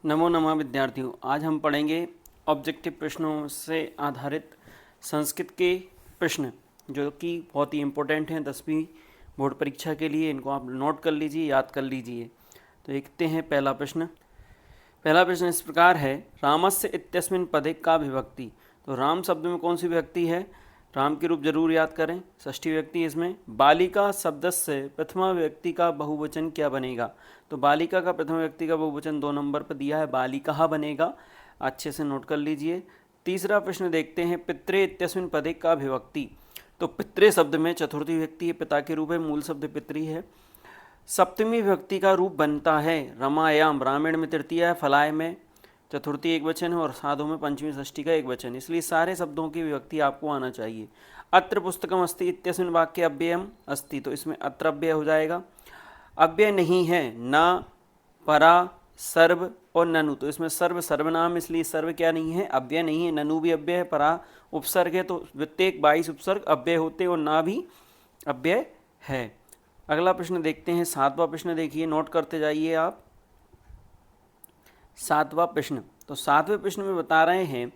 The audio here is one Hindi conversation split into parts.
नमो नमः विद्यार्थियों। आज हम पढ़ेंगे ऑब्जेक्टिव प्रश्नों से आधारित संस्कृत के प्रश्न जो कि बहुत ही इम्पोर्टेंट हैं 10वीं बोर्ड परीक्षा के लिए। इनको आप नोट कर लीजिए, याद कर लीजिए। तो देखते हैं पहला प्रश्न इस प्रकार है, रामस्य इत्यस्मिन् पदे का विभक्ति। तो राम शब्द में कौन सी विभक्ति है? राम के रूप जरूर याद करें, षष्ठी विभक्ति इसमें। बालिका शब्द से प्रथमा व्यक्ति का बहुवचन क्या बनेगा? तो बालिका का प्रथम व्यक्ति का बहुवचन 2 नंबर पर दिया है, बालिका बनेगा। अच्छे से नोट कर लीजिए। तीसरा प्रश्न देखते हैं, पित्रे इत्यस्मिन् पदे का विभक्ति। तो पित्रे शब्द में चतुर्थी व्यक्ति है, पिता के रूप है, मूल शब्द पितरी है। सप्तमी विभक्ति का रूप बनता है रमायाम, रामायण में तृतीय है, फलाय में चतुर्थी एक वचन है और साधु में पंचमी षष्ठी का एक वचन, इसलिए सारे शब्दों की विभक्ति आपको आना चाहिए। अत्र पुस्तकम अस्ति इत्यस्मिन् वाक्ये अव्ययम अस्ति। तो इसमें अत्र अव्यय हो जाएगा। अव्यय नहीं है न, परा, सर्व और ननु। तो इसमें सर्व सर्वनाम, इसलिए सर्व क्या नहीं है? अव्यय नहीं है। ननु भी अव्यय है, परा उपसर्ग है। तो प्रत्येक 22 उपसर्ग अव्यय होते और ना भी अव्यय है। अगला प्रश्न देखते हैं, 7वां प्रश्न देखिए, नोट करते जाइए आप। 7वां प्रश्न। तो 7वें प्रश्न में बता रहे हैं,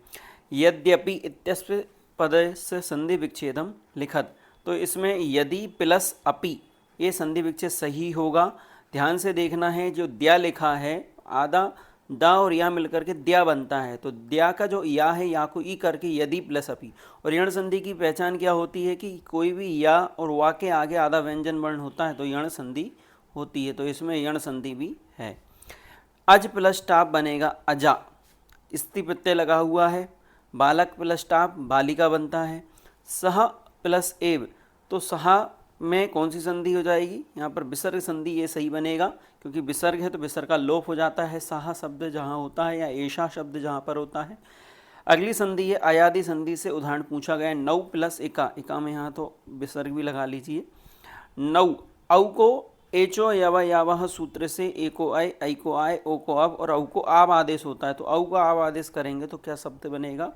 यद्यपि इत्यस्य पदस्य संधि विच्छेदम लिखत। तो इसमें यदि प्लस अपि, ये संधि विच्छेद सही होगा। ध्यान से देखना है, जो द्या लिखा है, आधा दा और या मिलकर के द्या बनता है। तो द्या का जो या है, या को ई करके यदि प्लस अपि। और यण संधि की पहचान क्या होती है कि कोई भी या और वा के आगे आधा व्यंजन वर्ण होता है तो यण संधि होती है। तो इसमें यण संधि भी है। अज प्लस टाप बनेगा अजा, स्त्री प्रत्यय लगा हुआ है। बालक प्लस टाप बालिका बनता है। सह प्लस एव, तो सहा में कौन सी संधि हो जाएगी? यहाँ पर विसर्ग संधि, ये सही बनेगा क्योंकि विसर्ग है तो विसर्ग का लोप हो जाता है। सहा शब्द जहाँ होता है या ऐशा शब्द जहाँ पर होता है। अगली संधि है अयादि संधि से उदाहरण पूछा गया है, नौ प्लस एका। एका में यहाँ तो विसर्ग भी लगा लीजिए। नौ, औ को एचो यवा यावह सूत्र से एको आय, ऐ को आय, ओ को अब और औ को आब आदेश होता है। तो औ का आब आदेश करेंगे तो क्या शब्द बनेगा?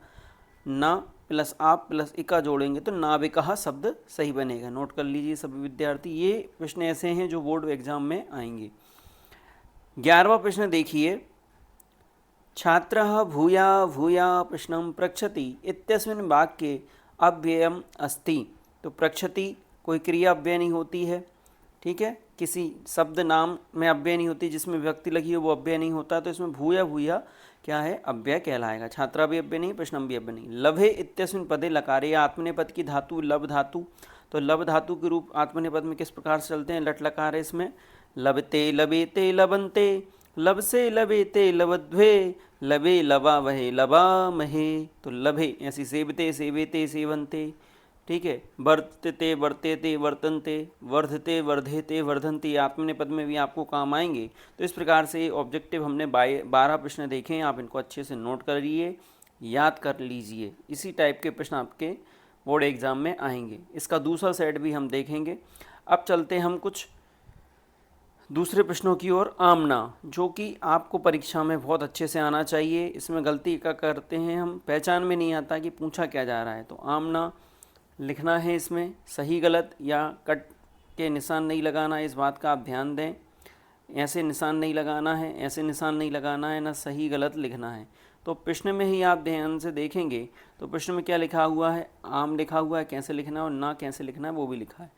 ना प्लस आप प्लस इका जोड़ेंगे तो नाविका शब्द सही बनेगा। नोट कर लीजिए सभी विद्यार्थी, ये प्रश्न ऐसे हैं जो बोर्ड एग्जाम में आएंगे। 11वां प्रश्न देखिए, छात्रः भूया भूया प्रश्नं पृच्छति इत्यस्मिन् वाक्ये अव्ययम अस्ति। तो पृच्छति कोई क्रिया अव्यय नहीं होती है, ठीक है। किसी शब्द नाम में अव्यय नहीं होती, जिसमें विभक्ति लगी है वो अव्यय नहीं होता। तो इसमें भूया भूया क्या है? अव्यय कहलाएगा। छात्रा भी अव्यय नहीं, प्रश्नम भी अव्यय नहीं। लभे इत्यस्मिन् पदे लकारे, आत्मनेपद की धातु लब धातु। तो लब धातु के रूप आत्मनेपद में किस प्रकार से चलते हैं? लट लकार है इसमें। लबते लबेते लबंते, लब से लबेते लबध्वे, लबे लबा वहे लबा महे। तो लभे ऐसी सेवते सेवेते सेवंते, ठीक है। वर्तते वर्तेते वर्तनते, वर्धते वर्धेते वर्धनते, आत्मनेपद में भी आपको काम आएंगे। तो इस प्रकार से ऑब्जेक्टिव हमने 12 प्रश्न देखे हैं। आप इनको अच्छे से नोट करिए, याद कर लीजिए। इसी टाइप के प्रश्न आपके बोर्ड एग्जाम में आएंगे। इसका दूसरा सेट भी हम देखेंगे। अब चलते हैं हम कुछ दूसरे प्रश्नों की ओर। आमना, जो कि आपको परीक्षा में बहुत अच्छे से आना चाहिए। इसमें गलती क्या करते हैं हम, पहचान में नहीं आता कि पूछा क्या जा रहा है। तो आमना लिखना है, इसमें सही गलत या कट के निशान नहीं लगाना है, इस बात का आप ध्यान दें। ऐसे निशान नहीं लगाना है, ऐसे निशान नहीं लगाना है, ना सही गलत लिखना है। तो प्रश्न में ही आप ध्यान से देखेंगे तो प्रश्न में क्या लिखा हुआ है? आम लिखा हुआ है, कैसे लिखना है और ना कैसे लिखना है वो भी लिखा है।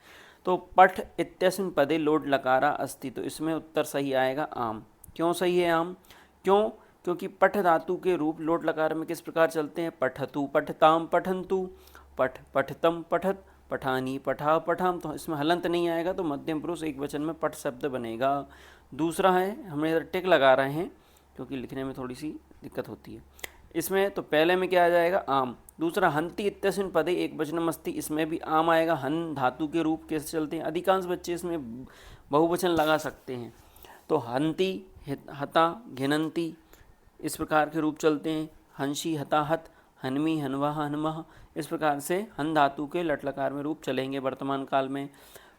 तो पठ इत्यस्मिन् पदे लोट लकारा अस्ति। तो इसमें उत्तर सही आएगा आम। क्यों सही है आम? क्यों? क्योंकि पठ धातु के रूप लोट लकार में किस प्रकार चलते हैं? पठतु पठताम पठंतु, पठ पठतम पठत, पठानी पठा पठाम। तो इसमें हलंत नहीं आएगा, तो मध्यम पुरुष एक वचन में पठ शब्द बनेगा। दूसरा है, हमने इधर टिक लगा रहे हैं क्योंकि लिखने में थोड़ी सी दिक्कत होती है इसमें। तो पहले में क्या आ जाएगा? आम। दूसरा, हंति इत्यस्मिन् पदे एक वचनम अस्ति, इसमें भी आम आएगा। हन धातु के रूप कैसे चलते हैं? अधिकांश बच्चे इसमें बहुवचन लगा सकते हैं। तो हंति, हता, घिनंती, इस प्रकार के रूप चलते हैं। हंसी, हता, हत, हनमी, हनवा, हनमह, इस प्रकार से हन धातु के लट लकार में रूप चलेंगे वर्तमान काल में।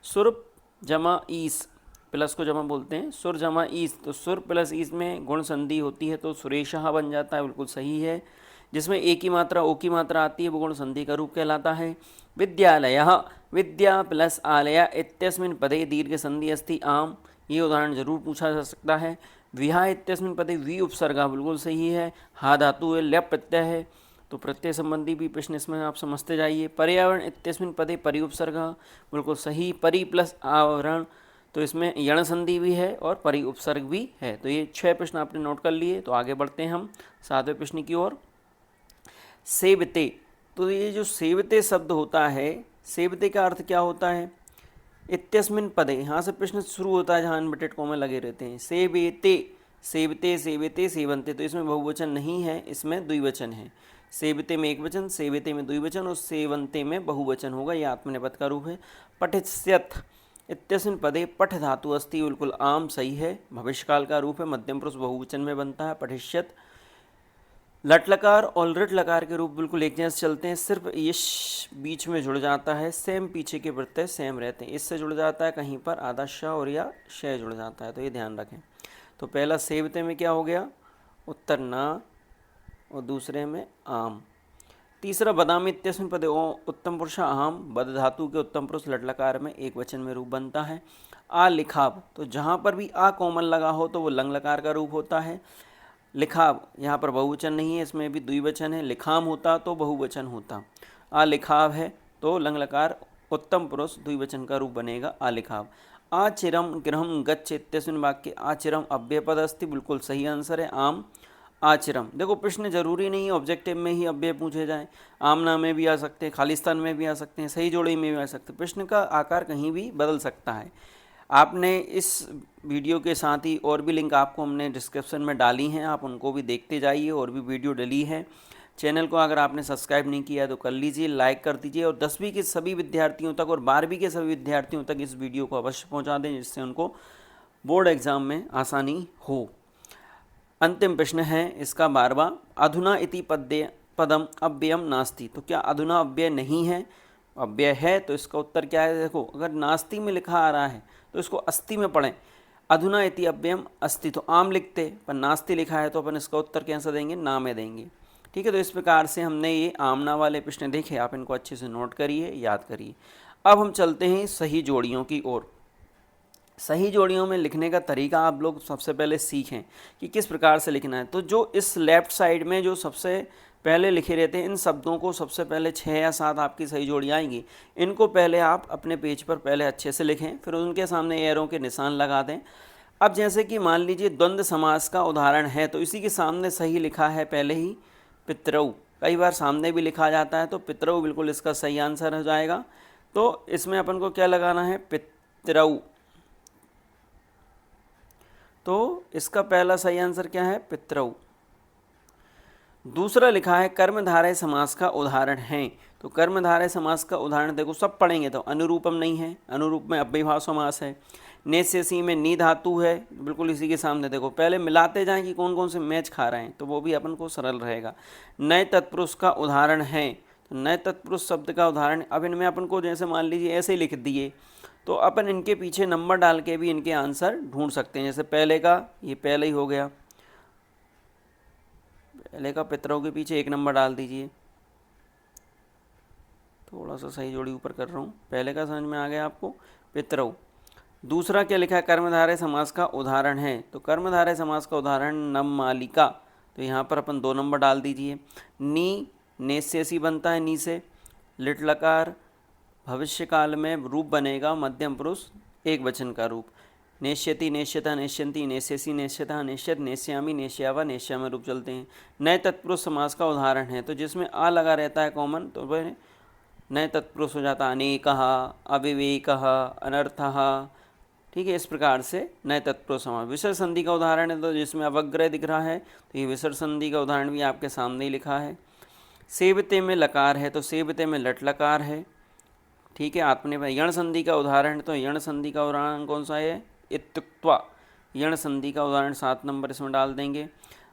सुर जमा ईस, प्लस को जमा बोलते हैं, सुर जमा ईस। तो सुर प्लस ईस में गुण संधि होती है तो सुरेशः बन जाता है, बिल्कुल सही है। जिसमें ए की मात्रा ओ की मात्रा आती है वो गुण संधि का रूप कहलाता है। विद्यालयः, विद्या प्लस आलय इत्यस्मिन् पदे दीर्घ संधि अस्ति आम। ये उदाहरण जरूर पूछा जा सकता है। विहा इत्यस्मिन् पदे वि उपसर्गा बिल्कुल सही है। हा धातु है, ल्यप प्रत्यय है, तो प्रत्यय संबंधी भी प्रश्न इसमें आप समझते जाइए। पर्यावरण इत्यस्मिन् पदे परि उपसर्गा बिल्कुल सही। परि प्लस आवरण, तो इसमें यण संधि भी है और परि उपसर्ग भी है। तो ये 6 प्रश्न आपने नोट कर लिए। तो आगे बढ़ते हैं हम 7वें प्रश्न की ओर। सेवते, तो ये जो सेवते शब्द होता है, सेवते का अर्थ क्या होता है? इत्यस्मिन् पदे, यहाँ से प्रश्न शुरू होता है जहाँ इनवर्टेड कॉमा लगे रहते हैं। सेवेते, सेवते, सेवेते, सेवन्ते, तो इसमें बहुवचन नहीं है, इसमें द्विवचन है। सेवते में एक वचन, सेवते में द्विवचन और सेवन्ते में बहुवचन होगा। यह आत्मनेपद का रूप है। पठिष्यथ इत्यस्मिन् पदे पठ धातु अस्ति, बिल्कुल आम सही है। भविष्यकाल का रूप है, मध्यम पुरुष बहुवचन में बनता है। पठिष्यथ। लट लकार और लृट लकार के रूप बिल्कुल एक जैसे चलते हैं, सिर्फ यश बीच में जुड़ जाता है, सेम पीछे के प्रत्यय सेम रहते हैं। इससे जुड़ जाता है कहीं पर आधा श और या शय जुड़ जाता है, तो ये ध्यान रखें। तो पहला सेवते में क्या हो गया? उत्तर ना, और दूसरे में आम। तीसरा बदामी इत्यस्मिन् पदे उत्तम पुरुष आम, बद धातु के उत्तम पुरुष लट लकार में एक वचन में रूप बनता है। आ लिखाब, तो जहाँ पर भी आ कोमल लगा हो तो वो लंग लकार का रूप होता है। लिखाब, यहाँ पर बहुवचन नहीं है, इसमें भी द्विवचन है। लिखाम होता तो बहुवचन होता। आ लिखाब है तो लंग लकार उत्तम पुरुष द्विवचन का रूप बनेगा आ लिखाब। आचिरम गृहम गच्छ इत्यस्मिन् वाक्ये आचिरम अव्यय पद अस्ति, बिल्कुल सही आंसर है आम आचिरम। देखो प्रश्न जरूरी नहीं है ऑब्जेक्टिव में ही अव्यय पूछे जाएं, आमना में भी आ सकते हैं, खालिस्तान में भी आ सकते हैं, सही जोड़ी में भी आ सकते हैं। प्रश्न का आकार कहीं भी बदल सकता है। आपने इस वीडियो के साथ ही और भी लिंक आपको हमने डिस्क्रिप्शन में डाली हैं, आप उनको भी देखते जाइए। और भी वीडियो डली है। चैनल को अगर आपने सब्सक्राइब नहीं किया है तो कर लीजिए, लाइक कर दीजिए, और 10वीं के सभी विद्यार्थियों तक और 12वीं के सभी विद्यार्थियों तक इस वीडियो को अवश्य पहुंचा दें, जिससे उनको बोर्ड एग्जाम में आसानी हो। अंतिम प्रश्न है इसका 12वां। अधुना इति पदम अव्ययम नास्ति, तो क्या अधुना अव्यय नहीं है? अव्यय है, तो इसका उत्तर क्या है? देखो, अगर नास्ति में लिखा आ रहा है तो इसको अस्ति में पढ़ें। अधुना इति अव्ययम अस्ति, तो आम लिखते, पर नास्ति लिखा है तो अपन इसका उत्तर कैसा देंगे? ना में देंगे। ठीक है, तो इस प्रकार से हमने ये आमना वाले प्रश्न देखे, आप इनको अच्छे से नोट करिए, याद करिए। अब हम चलते हैं सही जोड़ियों की ओर। सही जोड़ियों में लिखने का तरीका आप लोग सबसे पहले सीखें कि किस प्रकार से लिखना है। तो जो इस लेफ्ट साइड में जो सबसे पहले लिखे रहते हैं, इन शब्दों को सबसे पहले 6 या 7 आपकी सही जोड़ी आएंगी, इनको पहले आप अपने पेज पर पहले अच्छे से लिखें, फिर उनके सामने एरो के निशान लगा दें। अब जैसे कि मान लीजिए द्वंद्व समास का उदाहरण है, तो इसी के सामने सही लिखा है पहले ही पितरऊ, कई बार सामने भी लिखा जाता है, तो पितरऊ बिल्कुल इसका सही आंसर हो जाएगा। तो इसमें अपन को क्या लगाना है? पितरऊ। तो इसका पहला सही आंसर क्या है? पितरऊ। दूसरा लिखा है कर्मधारय समास का उदाहरण है, तो कर्मधारय समास का उदाहरण देखो सब पढ़ेंगे तो अनुरूपम नहीं है, अनुरूप में अव्ययभाव समास है। नेस्यसी में नी धातु है, बिल्कुल इसी के सामने देखो, पहले मिलाते जाएं कि कौन कौन से मैच खा रहे हैं, तो वो भी अपन को सरल रहेगा। नए तत्पुरुष का उदाहरण है, तो नए तत्पुरुष शब्द का उदाहरण, अब इनमें अपन को जैसे मान लीजिए ऐसे ही लिख दिए, तो अपन इनके पीछे नंबर डाल के भी इनके आंसर ढूंढ सकते हैं। जैसे पहले का, ये पहले ही हो गया, पहले का पितरों के पीछे 1 नंबर डाल दीजिए। थोड़ा सा सही जोड़ी ऊपर कर रहा हूँ, पहले का समझ में आ गया आपको? पितरों। दूसरा क्या लिखा है? कर्मधारय समास का उदाहरण है, तो कर्मधारय समास का उदाहरण नवमालिका, तो यहाँ पर अपन 2 नंबर डाल दीजिए। नी, नेस्यसी बनता है नी से। लिट लकार, भविष्य काल में रूप बनेगा मध्यम पुरुष एक वचन का रूप। नेश्यति, नेश्यता, नेश्यन्ति, नेस्यसी, नेश्यता, नेश्यत, नेश्यामी, नेश्यावा, नेश्याम रूप चलते हैं। नए तत्पुरुष समास का उदाहरण है, तो जिसमें आ लगा रहता है कॉमन, तो वह नए तत्पुरुष हो जाता है अनेकः, अविवेकः, अनर्थः। ठीक है, इस प्रकार से नए तत्पुरुष समास। विसर्ग संधि का उदाहरण है, तो जिसमें अवग्रह दिख रहा है, तो ये विसर्ग संधि का उदाहरण भी आपके सामने ही लिखा है। सेवते में लकार है, तो सेवते में लट लकार है। ठीक है, आपने यण संधि का उदाहरण, तो यण संधि का उदाहरण कौन सा है? इत्युक्त्वा। यण संधि का उदाहरण 7 नंबर इसमें डाल देंगे।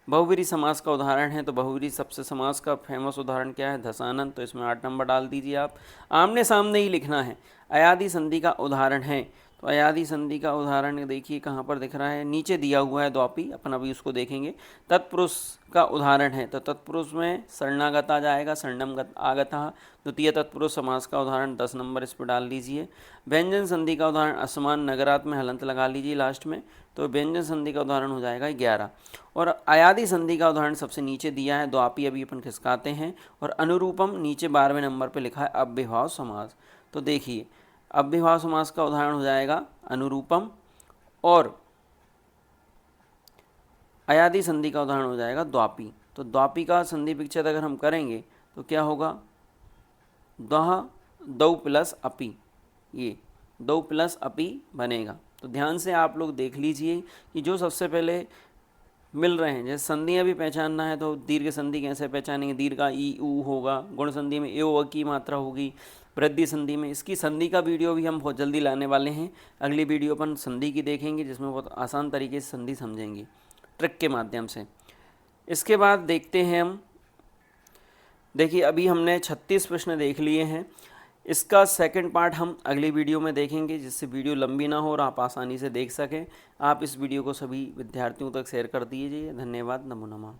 बहुवीरी समास का उदाहरण है, तो बहुवीरी सबसे समास का फेमस उदाहरण क्या है? धसानन, तो इसमें 8 नंबर डाल दीजिए आप। आमने सामने ही लिखना है। अयादि संधि का उदाहरण है, तो अयादि संधि का उदाहरण देखिए कहाँ पर दिख रहा है, नीचे दिया हुआ है द्वापी, अपन अभी उसको देखेंगे। तत्पुरुष का उदाहरण है, तो तत्पुरुष में शरणागत आ जाएगा, शरणम आगतः। द्वितीय तत्पुरुष समास का उदाहरण 10 नंबर इस पर डाल दीजिए। व्यंजन संधि का उदाहरण असमान नगरात में हलंत लगा लीजिए लास्ट में, तो व्यंजन संधि का उदाहरण हो जाएगा 11। और अयादि संधि का उदाहरण सबसे नीचे दिया है, द्वापी अभी अपन खिसकाते हैं। और अनुरूपम नीचे 12वें नंबर पर लिखा है अव्ययभाव समास। तो देखिए अव्ययभाव समास का उदाहरण हो जाएगा अनुरूपम, और अयादि संधि का उदाहरण हो जाएगा द्वापी। तो द्वापी का संधि विच्छेद अगर हम करेंगे तो क्या होगा, द्वह दौ प्लस अपी, ये दौ प्लस अपी बनेगा। तो ध्यान से आप लोग देख लीजिए कि जो सबसे पहले मिल रहे हैं, जैसे संधियाँ भी पहचानना है तो दीर्घ संधि कैसे पहचानेंगे, दीर्घ का ई ऊ होगा, गुण संधि में ए ओ की मात्रा होगी, वृद्धि संधि में, इसकी संधि का वीडियो भी हम बहुत जल्दी लाने वाले हैं। अगली वीडियो अपन संधि की देखेंगे जिसमें बहुत आसान तरीके से संधि समझेंगे ट्रिक के माध्यम से। इसके बाद देखते हैं हम, देखिए अभी हमने 36 प्रश्न देख लिए हैं, इसका सेकंड पार्ट हम अगली वीडियो में देखेंगे, जिससे वीडियो लंबी ना हो और आप आसानी से देख सकें। आप इस वीडियो को सभी विद्यार्थियों तक शेयर कर दीजिए। धन्यवाद। नमो नमः।